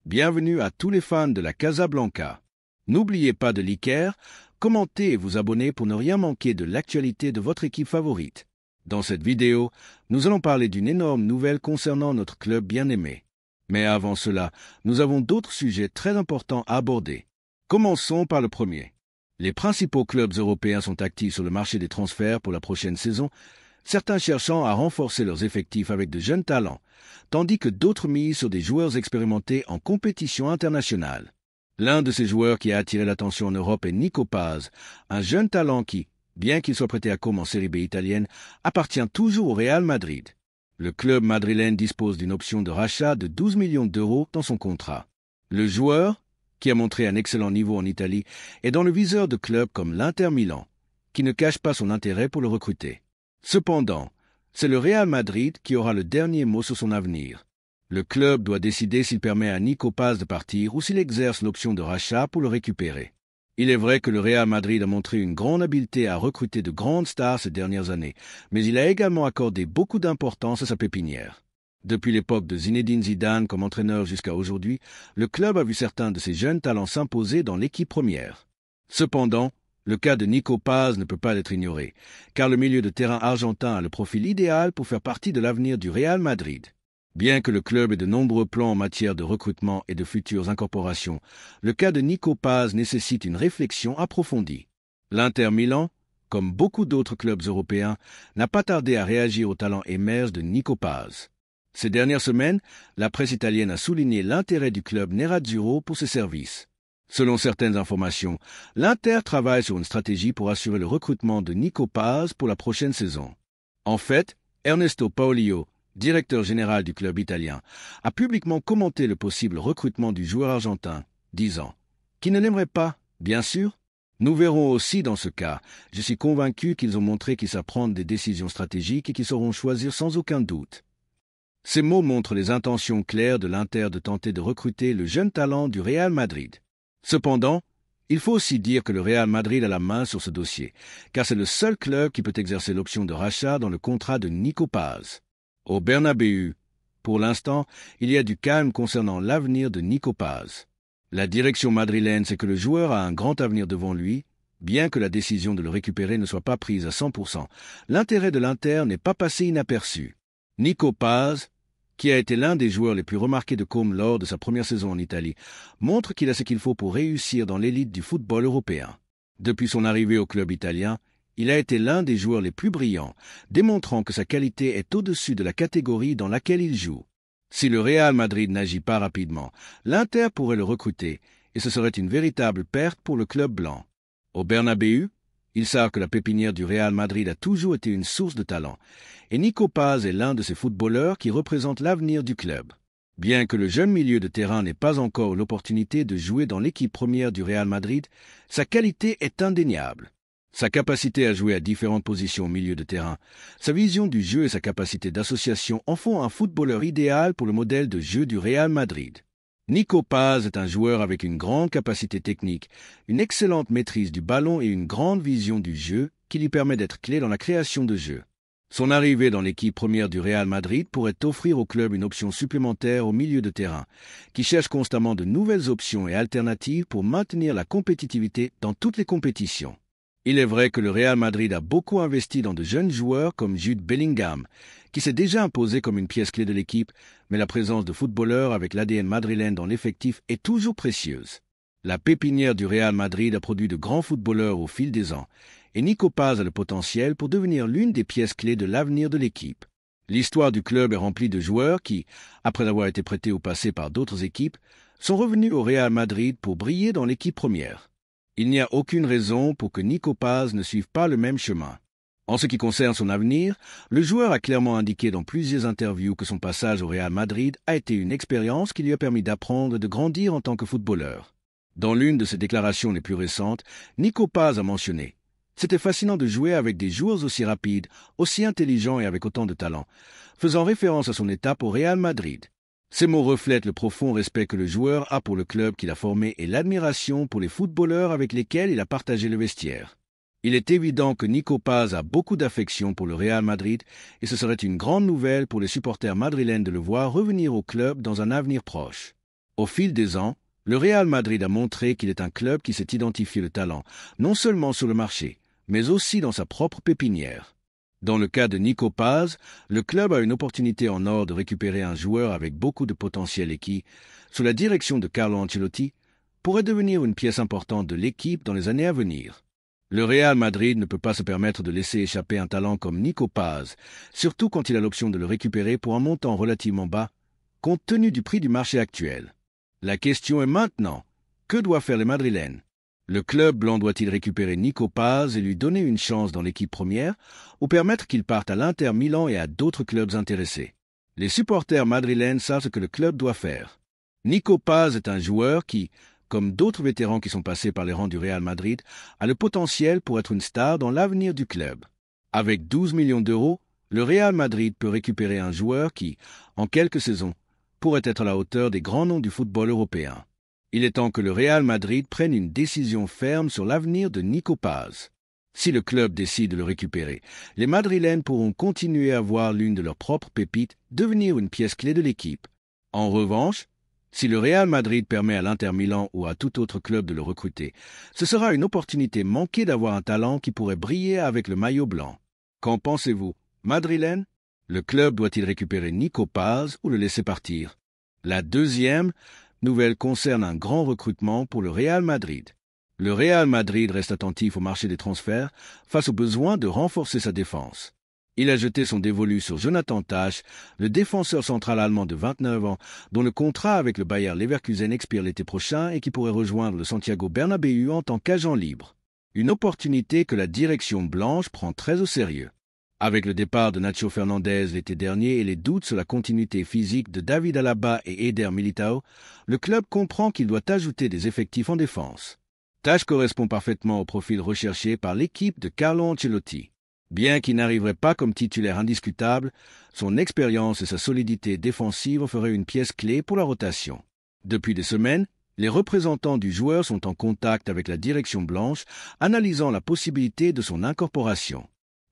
Bienvenue à tous les fans de la Casablanca. N'oubliez pas de liker, commenter et vous abonner pour ne rien manquer de l'actualité de votre équipe favorite. Dans cette vidéo, nous allons parler d'une énorme nouvelle concernant notre club bien-aimé. Mais avant cela, nous avons d'autres sujets très importants à aborder. Commençons par le premier. Les principaux clubs européens sont actifs sur le marché des transferts pour la prochaine saison, certains cherchant à renforcer leurs effectifs avec de jeunes talents, tandis que d'autres misent sur des joueurs expérimentés en compétition internationale. L'un de ces joueurs qui a attiré l'attention en Europe est Nico Paz, un jeune talent qui, bien qu'il soit prêté à Comme en Série B italienne, appartient toujours au Real Madrid. Le club madrilène dispose d'une option de rachat de 12 millions d'euros dans son contrat. Le joueur, qui a montré un excellent niveau en Italie, est dans le viseur de clubs comme l'Inter Milan, qui ne cache pas son intérêt pour le recruter. Cependant, c'est le Real Madrid qui aura le dernier mot sur son avenir. Le club doit décider s'il permet à Nico Paz de partir ou s'il exerce l'option de rachat pour le récupérer. Il est vrai que le Real Madrid a montré une grande habileté à recruter de grandes stars ces dernières années, mais il a également accordé beaucoup d'importance à sa pépinière. Depuis l'époque de Zinedine Zidane comme entraîneur jusqu'à aujourd'hui, le club a vu certains de ses jeunes talents s'imposer dans l'équipe première. Cependant, le cas de Nico Paz ne peut pas être ignoré, car le milieu de terrain argentin a le profil idéal pour faire partie de l'avenir du Real Madrid. Bien que le club ait de nombreux plans en matière de recrutement et de futures incorporations, le cas de Nico Paz nécessite une réflexion approfondie. L'Inter Milan, comme beaucoup d'autres clubs européens, n'a pas tardé à réagir au talent émerge de Nico Paz. Ces dernières semaines, la presse italienne a souligné l'intérêt du club nerazzurro pour ses services. Selon certaines informations, l'Inter travaille sur une stratégie pour assurer le recrutement de Nico Paz pour la prochaine saison. En fait, Ernesto Paolillo, directeur général du club italien, a publiquement commenté le possible recrutement du joueur argentin, disant « Qui ne l'aimerait pas, bien sûr ?» Nous verrons aussi dans ce cas. Je suis convaincu qu'ils ont montré qu'ils savent prendre des décisions stratégiques et qu'ils sauront choisir sans aucun doute. Ces mots montrent les intentions claires de l'Inter de tenter de recruter le jeune talent du Real Madrid. Cependant, il faut aussi dire que le Real Madrid a la main sur ce dossier, car c'est le seul club qui peut exercer l'option de rachat dans le contrat de Nico Paz. Au Bernabéu, pour l'instant, il y a du calme concernant l'avenir de Nico Paz. La direction madrilène sait que le joueur a un grand avenir devant lui, bien que la décision de le récupérer ne soit pas prise à 100%. L'intérêt de l'Inter n'est pas passé inaperçu. Nico Paz, qui a été l'un des joueurs les plus remarqués de Comme lors de sa première saison en Italie, montre qu'il a ce qu'il faut pour réussir dans l'élite du football européen. Depuis son arrivée au club italien, il a été l'un des joueurs les plus brillants, démontrant que sa qualité est au-dessus de la catégorie dans laquelle il joue. Si le Real Madrid n'agit pas rapidement, l'Inter pourrait le recruter, et ce serait une véritable perte pour le club blanc. Au Bernabéu, ils savent que la pépinière du Real Madrid a toujours été une source de talent, et Nico Paz est l'un de ces footballeurs qui représentent l'avenir du club. Bien que le jeune milieu de terrain n'ait pas encore l'opportunité de jouer dans l'équipe première du Real Madrid, sa qualité est indéniable. Sa capacité à jouer à différentes positions au milieu de terrain, sa vision du jeu et sa capacité d'association en font un footballeur idéal pour le modèle de jeu du Real Madrid. Nico Paz est un joueur avec une grande capacité technique, une excellente maîtrise du ballon et une grande vision du jeu qui lui permet d'être clé dans la création de jeu. Son arrivée dans l'équipe première du Real Madrid pourrait offrir au club une option supplémentaire au milieu de terrain, qui cherche constamment de nouvelles options et alternatives pour maintenir la compétitivité dans toutes les compétitions. Il est vrai que le Real Madrid a beaucoup investi dans de jeunes joueurs comme Jude Bellingham, qui s'est déjà imposé comme une pièce clé de l'équipe, mais la présence de footballeurs avec l'ADN madrilène dans l'effectif est toujours précieuse. La pépinière du Real Madrid a produit de grands footballeurs au fil des ans, et Nico Paz a le potentiel pour devenir l'une des pièces clés de l'avenir de l'équipe. L'histoire du club est remplie de joueurs qui, après avoir été prêtés au passé par d'autres équipes, sont revenus au Real Madrid pour briller dans l'équipe première. Il n'y a aucune raison pour que Nico Paz ne suive pas le même chemin. En ce qui concerne son avenir, le joueur a clairement indiqué dans plusieurs interviews que son passage au Real Madrid a été une expérience qui lui a permis d'apprendre et de grandir en tant que footballeur. Dans l'une de ses déclarations les plus récentes, Nico Paz a mentionné « C'était fascinant de jouer avec des joueurs aussi rapides, aussi intelligents et avec autant de talent », faisant référence à son étape au Real Madrid. Ces mots reflètent le profond respect que le joueur a pour le club qu'il a formé et l'admiration pour les footballeurs avec lesquels il a partagé le vestiaire. Il est évident que Nico Paz a beaucoup d'affection pour le Real Madrid et ce serait une grande nouvelle pour les supporters madrilènes de le voir revenir au club dans un avenir proche. Au fil des ans, le Real Madrid a montré qu'il est un club qui sait identifier le talent, non seulement sur le marché, mais aussi dans sa propre pépinière. Dans le cas de Nico Paz, le club a une opportunité en or de récupérer un joueur avec beaucoup de potentiel et qui, sous la direction de Carlo Ancelotti, pourrait devenir une pièce importante de l'équipe dans les années à venir. Le Real Madrid ne peut pas se permettre de laisser échapper un talent comme Nico Paz, surtout quand il a l'option de le récupérer pour un montant relativement bas, compte tenu du prix du marché actuel. La question est maintenant, que doivent faire les Madrilènes? Le club blanc doit-il récupérer Nico Paz et lui donner une chance dans l'équipe première, ou permettre qu'il parte à l'Inter Milan et à d'autres clubs intéressés? Les supporters madrilènes savent ce que le club doit faire. Nico Paz est un joueur qui, comme d'autres vétérans qui sont passés par les rangs du Real Madrid, a le potentiel pour être une star dans l'avenir du club. Avec 12 millions d'euros, le Real Madrid peut récupérer un joueur qui, en quelques saisons, pourrait être à la hauteur des grands noms du football européen. Il est temps que le Real Madrid prenne une décision ferme sur l'avenir de Nico Paz. Si le club décide de le récupérer, les Madrilènes pourront continuer à voir l'une de leurs propres pépites devenir une pièce clé de l'équipe. En revanche, si le Real Madrid permet à l'Inter Milan ou à tout autre club de le recruter, ce sera une opportunité manquée d'avoir un talent qui pourrait briller avec le maillot blanc. Qu'en pensez-vous, Madrilène? Le club doit-il récupérer Nico Paz ou le laisser partir? La deuxième nouvelle concerne un grand recrutement pour le Real Madrid. Le Real Madrid reste attentif au marché des transferts face au besoin de renforcer sa défense. Il a jeté son dévolu sur Jonathan Tah, le défenseur central allemand de 29 ans, dont le contrat avec le Bayer Leverkusen expire l'été prochain et qui pourrait rejoindre le Santiago Bernabéu en tant qu'agent libre. Une opportunité que la direction blanche prend très au sérieux. Avec le départ de Nacho Fernandez l'été dernier et les doutes sur la continuité physique de David Alaba et Eder Militao, le club comprend qu'il doit ajouter des effectifs en défense. Tah correspond parfaitement au profil recherché par l'équipe de Carlo Ancelotti. Bien qu'il n'arriverait pas comme titulaire indiscutable, son expérience et sa solidité défensive en feraient une pièce clé pour la rotation. Depuis des semaines, les représentants du joueur sont en contact avec la direction blanche, analysant la possibilité de son incorporation.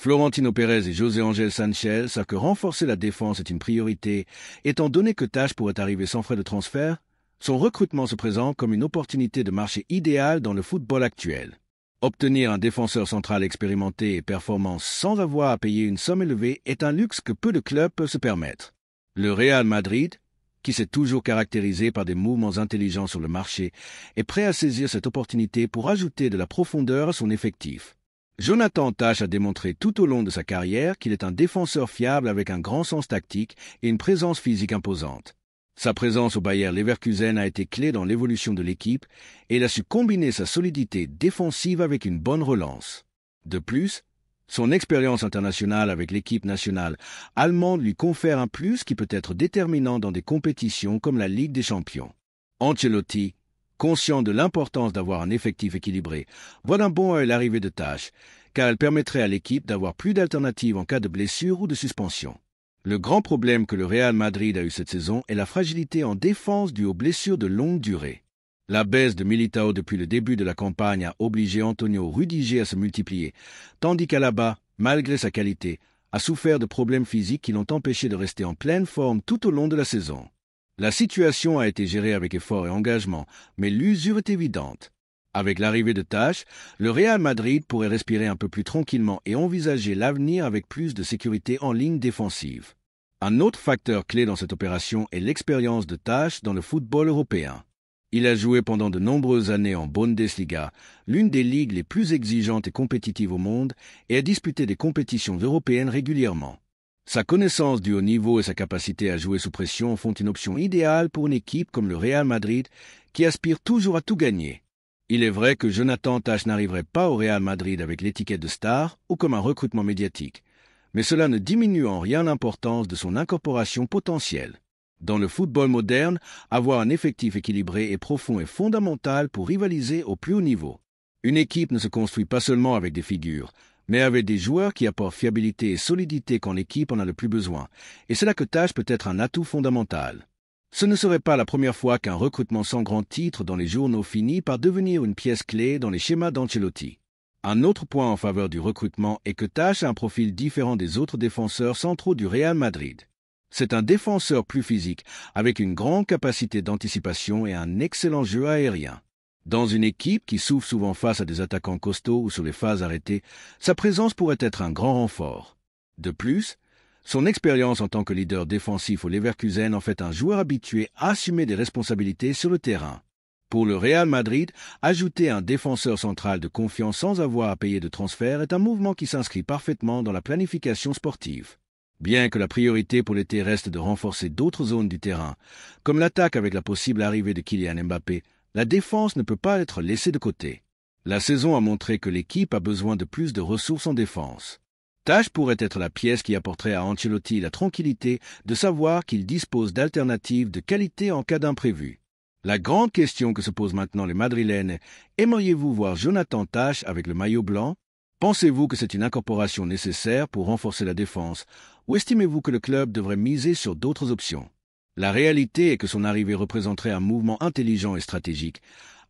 Florentino Pérez et José Ángel Sánchez savent que renforcer la défense est une priorité, étant donné que Tah pourrait arriver sans frais de transfert. Son recrutement se présente comme une opportunité de marché idéale dans le football actuel. Obtenir un défenseur central expérimenté et performant sans avoir à payer une somme élevée est un luxe que peu de clubs peuvent se permettre. Le Real Madrid, qui s'est toujours caractérisé par des mouvements intelligents sur le marché, est prêt à saisir cette opportunité pour ajouter de la profondeur à son effectif. Jonathan Tah a démontré tout au long de sa carrière qu'il est un défenseur fiable avec un grand sens tactique et une présence physique imposante. Sa présence au Bayer Leverkusen a été clé dans l'évolution de l'équipe et il a su combiner sa solidité défensive avec une bonne relance. De plus, son expérience internationale avec l'équipe nationale allemande lui confère un plus qui peut être déterminant dans des compétitions comme la Ligue des Champions. Ancelotti, conscient de l'importance d'avoir un effectif équilibré, voit d'un bon œil l'arrivée de Tah, car elle permettrait à l'équipe d'avoir plus d'alternatives en cas de blessure ou de suspension. Le grand problème que le Real Madrid a eu cette saison est la fragilité en défense due aux blessures de longue durée. La baisse de Militao depuis le début de la campagne a obligé Antonio Rudiger à se multiplier, tandis qu'Alaba, malgré sa qualité, a souffert de problèmes physiques qui l'ont empêché de rester en pleine forme tout au long de la saison. La situation a été gérée avec effort et engagement, mais l'usure est évidente. Avec l'arrivée de Tah, le Real Madrid pourrait respirer un peu plus tranquillement et envisager l'avenir avec plus de sécurité en ligne défensive. Un autre facteur clé dans cette opération est l'expérience de Tah dans le football européen. Il a joué pendant de nombreuses années en Bundesliga, l'une des ligues les plus exigeantes et compétitives au monde, et a disputé des compétitions européennes régulièrement. Sa connaissance du haut niveau et sa capacité à jouer sous pression font une option idéale pour une équipe comme le Real Madrid qui aspire toujours à tout gagner. Il est vrai que Jonathan Tah n'arriverait pas au Real Madrid avec l'étiquette de star ou comme un recrutement médiatique, mais cela ne diminue en rien l'importance de son incorporation potentielle. Dans le football moderne, avoir un effectif équilibré et profond est fondamental pour rivaliser au plus haut niveau. Une équipe ne se construit pas seulement avec des figures, mais avec des joueurs qui apportent fiabilité et solidité quand l'équipe en a le plus besoin, et c'est là que Tah peut être un atout fondamental. Ce ne serait pas la première fois qu'un recrutement sans grand titre dans les journaux finit par devenir une pièce clé dans les schémas d'Ancelotti. Un autre point en faveur du recrutement est que Tah a un profil différent des autres défenseurs centraux du Real Madrid. C'est un défenseur plus physique, avec une grande capacité d'anticipation et un excellent jeu aérien. Dans une équipe qui souffre souvent face à des attaquants costauds ou sur les phases arrêtées, sa présence pourrait être un grand renfort. De plus, son expérience en tant que leader défensif au Leverkusen en fait un joueur habitué à assumer des responsabilités sur le terrain. Pour le Real Madrid, ajouter un défenseur central de confiance sans avoir à payer de transfert est un mouvement qui s'inscrit parfaitement dans la planification sportive. Bien que la priorité pour l'été reste de renforcer d'autres zones du terrain, comme l'attaque avec la possible arrivée de Kylian Mbappé, la défense ne peut pas être laissée de côté. La saison a montré que l'équipe a besoin de plus de ressources en défense. Tâche pourrait être la pièce qui apporterait à Ancelotti la tranquillité de savoir qu'il dispose d'alternatives de qualité en cas d'imprévu. La grande question que se posent maintenant les Madrilènes est: aimeriez-vous voir Jonathan Tah avec le maillot blanc? Pensez-vous que c'est une incorporation nécessaire pour renforcer la défense, ou estimez-vous que le club devrait miser sur d'autres options? La réalité est que son arrivée représenterait un mouvement intelligent et stratégique,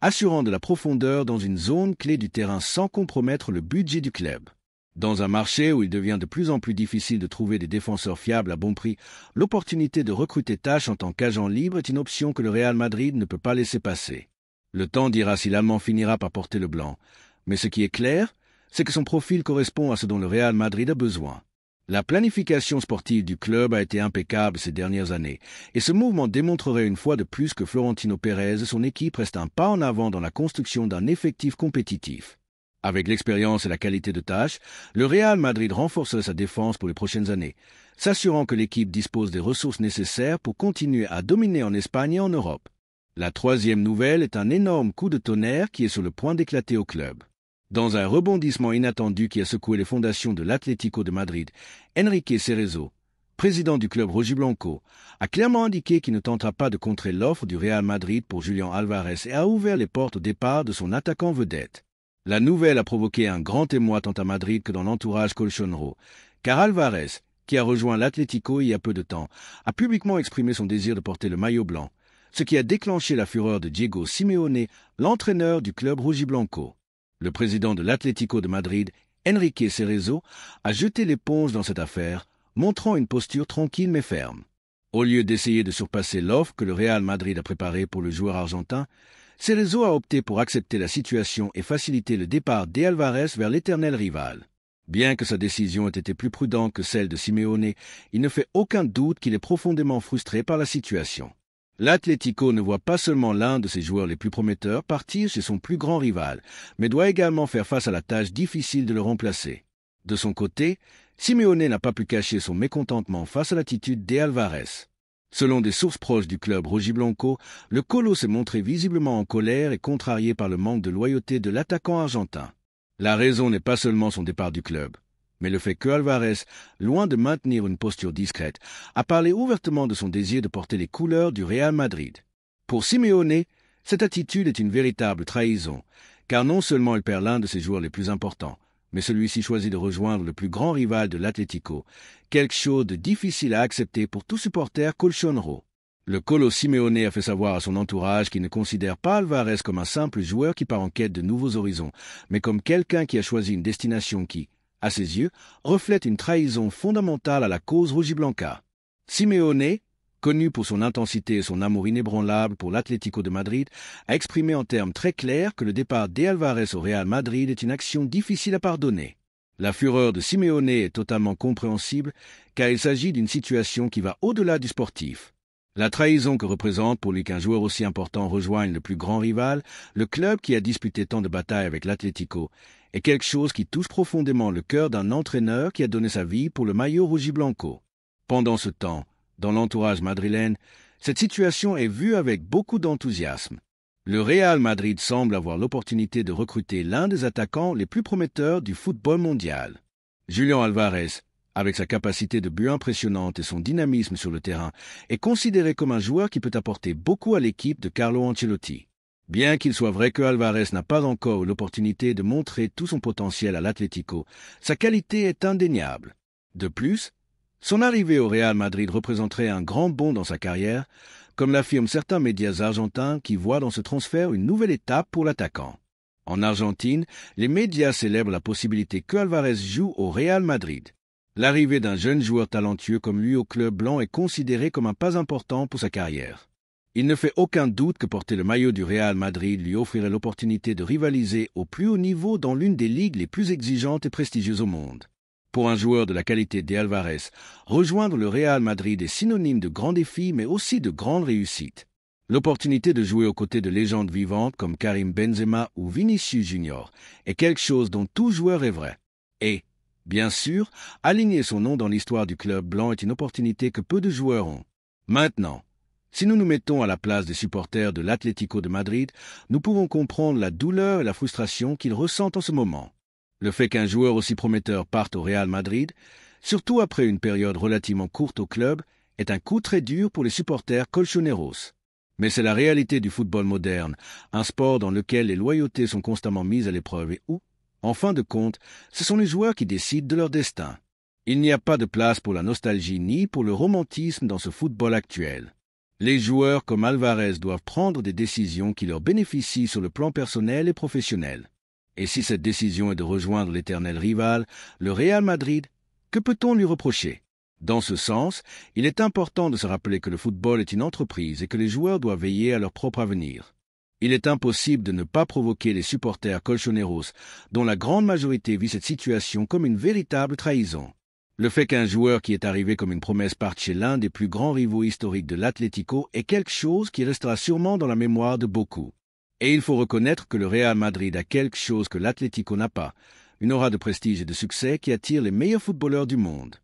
assurant de la profondeur dans une zone clé du terrain sans compromettre le budget du club. Dans un marché où il devient de plus en plus difficile de trouver des défenseurs fiables à bon prix, l'opportunité de recruter Tah en tant qu'agent libre est une option que le Real Madrid ne peut pas laisser passer. Le temps dira si l'Allemand finira par porter le blanc, mais ce qui est clair, c'est que son profil correspond à ce dont le Real Madrid a besoin. La planification sportive du club a été impeccable ces dernières années, et ce mouvement démontrerait une fois de plus que Florentino Pérez et son équipe restent un pas en avant dans la construction d'un effectif compétitif. Avec l'expérience et la qualité de Tah, le Real Madrid renforcerait sa défense pour les prochaines années, s'assurant que l'équipe dispose des ressources nécessaires pour continuer à dominer en Espagne et en Europe. La troisième nouvelle est un énorme coup de tonnerre qui est sur le point d'éclater au club. Dans un rebondissement inattendu qui a secoué les fondations de l'Atlético de Madrid, Enrique Cerezo, président du club rojiblanco, a clairement indiqué qu'il ne tentera pas de contrer l'offre du Real Madrid pour Julián Álvarez et a ouvert les portes au départ de son attaquant vedette. La nouvelle a provoqué un grand émoi tant à Madrid que dans l'entourage colchonero, car Álvarez, qui a rejoint l'Atlético il y a peu de temps, a publiquement exprimé son désir de porter le maillot blanc, ce qui a déclenché la fureur de Diego Simeone, l'entraîneur du club rojiblanco. Le président de l'Atlético de Madrid, Enrique Cerezo, a jeté l'éponge dans cette affaire, montrant une posture tranquille mais ferme. Au lieu d'essayer de surpasser l'offre que le Real Madrid a préparée pour le joueur argentin, Cerezo a opté pour accepter la situation et faciliter le départ d'Álvarez vers l'éternel rival. Bien que sa décision ait été plus prudente que celle de Simeone, il ne fait aucun doute qu'il est profondément frustré par la situation. L'Atlético ne voit pas seulement l'un de ses joueurs les plus prometteurs partir chez son plus grand rival, mais doit également faire face à la tâche difficile de le remplacer. De son côté, Simeone n'a pas pu cacher son mécontentement face à l'attitude d'Álvarez. Selon des sources proches du club rojiblanco, le Colo s'est montré visiblement en colère et contrarié par le manque de loyauté de l'attaquant argentin. La raison n'est pas seulement son départ du club, mais le fait que Álvarez, loin de maintenir une posture discrète, a parlé ouvertement de son désir de porter les couleurs du Real Madrid. Pour Simeone, cette attitude est une véritable trahison, car non seulement il perd l'un de ses joueurs les plus importants, mais celui-ci choisit de rejoindre le plus grand rival de l'Atlético, quelque chose de difficile à accepter pour tout supporter colchonero. Le Colo Simeone a fait savoir à son entourage qu'il ne considère pas Álvarez comme un simple joueur qui part en quête de nouveaux horizons, mais comme quelqu'un qui a choisi une destination qui, à ses yeux, reflète une trahison fondamentale à la cause rojiblanca. Simeone, connu pour son intensité et son amour inébranlable pour l'Atlético de Madrid, a exprimé en termes très clairs que le départ d'Álvarez au Real Madrid est une action difficile à pardonner. La fureur de Simeone est totalement compréhensible, car il s'agit d'une situation qui va au-delà du sportif. La trahison que représente pour lui qu'un joueur aussi important rejoigne le plus grand rival, le club qui a disputé tant de batailles avec l'Atlético, est quelque chose qui touche profondément le cœur d'un entraîneur qui a donné sa vie pour le maillot rojiblanco. Pendant ce temps, dans l'entourage madrilène, cette situation est vue avec beaucoup d'enthousiasme. Le Real Madrid semble avoir l'opportunité de recruter l'un des attaquants les plus prometteurs du football mondial. Julián Álvarez, avec sa capacité de but impressionnante et son dynamisme sur le terrain, est considéré comme un joueur qui peut apporter beaucoup à l'équipe de Carlo Ancelotti. Bien qu'il soit vrai que Álvarez n'a pas encore eu l'opportunité de montrer tout son potentiel à l'Atlético, sa qualité est indéniable. De plus, son arrivée au Real Madrid représenterait un grand bond dans sa carrière, comme l'affirment certains médias argentins qui voient dans ce transfert une nouvelle étape pour l'attaquant. En Argentine, les médias célèbrent la possibilité que Álvarez joue au Real Madrid. L'arrivée d'un jeune joueur talentueux comme lui au club blanc est considérée comme un pas important pour sa carrière. Il ne fait aucun doute que porter le maillot du Real Madrid lui offrirait l'opportunité de rivaliser au plus haut niveau dans l'une des ligues les plus exigeantes et prestigieuses au monde. Pour un joueur de la qualité d'Alvarez, rejoindre le Real Madrid est synonyme de grands défis mais aussi de grandes réussites. L'opportunité de jouer aux côtés de légendes vivantes comme Karim Benzema ou Vinicius Junior est quelque chose dont tout joueur rêverait. Et, bien sûr, aligner son nom dans l'histoire du club blanc est une opportunité que peu de joueurs ont. Maintenant, si nous nous mettons à la place des supporters de l'Atlético de Madrid, nous pouvons comprendre la douleur et la frustration qu'ils ressentent en ce moment. Le fait qu'un joueur aussi prometteur parte au Real Madrid, surtout après une période relativement courte au club, est un coup très dur pour les supporters colchoneros. Mais c'est la réalité du football moderne, un sport dans lequel les loyautés sont constamment mises à l'épreuve et où, en fin de compte, ce sont les joueurs qui décident de leur destin. Il n'y a pas de place pour la nostalgie ni pour le romantisme dans ce football actuel. Les joueurs comme Alvarez doivent prendre des décisions qui leur bénéficient sur le plan personnel et professionnel. Et si cette décision est de rejoindre l'éternel rival, le Real Madrid, que peut-on lui reprocher? Dans ce sens, il est important de se rappeler que le football est une entreprise et que les joueurs doivent veiller à leur propre avenir. Il est impossible de ne pas provoquer les supporters colchoneros, dont la grande majorité vit cette situation comme une véritable trahison. Le fait qu'un joueur qui est arrivé comme une promesse parte chez l'un des plus grands rivaux historiques de l'Atlético est quelque chose qui restera sûrement dans la mémoire de beaucoup. Et il faut reconnaître que le Real Madrid a quelque chose que l'Atlético n'a pas, une aura de prestige et de succès qui attire les meilleurs footballeurs du monde.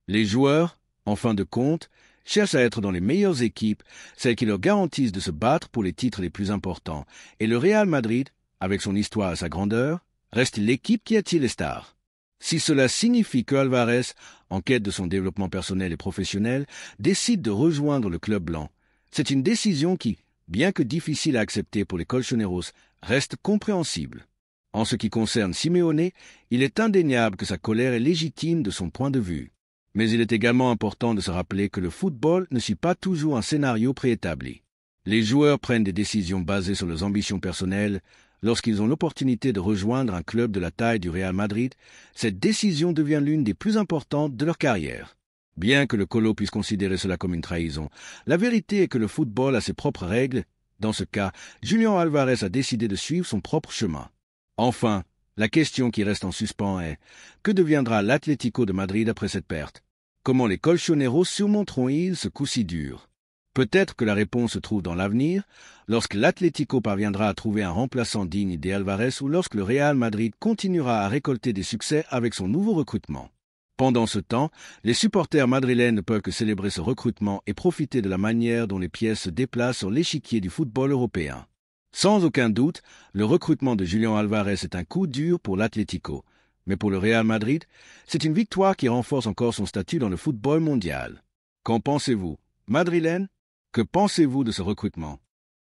Les joueurs, en fin de compte, cherchent à être dans les meilleures équipes, celles qui leur garantissent de se battre pour les titres les plus importants, et le Real Madrid, avec son histoire et sa grandeur, reste l'équipe qui attire les stars. Si cela signifie que Alvarez, en quête de son développement personnel et professionnel, décide de rejoindre le club blanc, c'est une décision qui, bien que difficile à accepter pour les colchoneros, reste compréhensible. En ce qui concerne Simeone, il est indéniable que sa colère est légitime de son point de vue. Mais il est également important de se rappeler que le football ne suit pas toujours un scénario préétabli. Les joueurs prennent des décisions basées sur leurs ambitions personnelles. Lorsqu'ils ont l'opportunité de rejoindre un club de la taille du Real Madrid, cette décision devient l'une des plus importantes de leur carrière. Bien que le colo puisse considérer cela comme une trahison, la vérité est que le football a ses propres règles. Dans ce cas, Julián Alvarez a décidé de suivre son propre chemin. Enfin, la question qui reste en suspens est que deviendra l'Atlético de Madrid après cette perte? Comment les colchoneros surmonteront-ils ce coup si dur? Peut-être que la réponse se trouve dans l'avenir, lorsque l'Atlético parviendra à trouver un remplaçant digne d'Alvarez ou lorsque le Real Madrid continuera à récolter des succès avec son nouveau recrutement. Pendant ce temps, les supporters madrilènes ne peuvent que célébrer ce recrutement et profiter de la manière dont les pièces se déplacent sur l'échiquier du football européen. Sans aucun doute, le recrutement de Julián Alvarez est un coup dur pour l'Atlético. Mais pour le Real Madrid, c'est une victoire qui renforce encore son statut dans le football mondial. Qu'en pensez-vous, madrilène? Que pensez-vous de ce recrutement?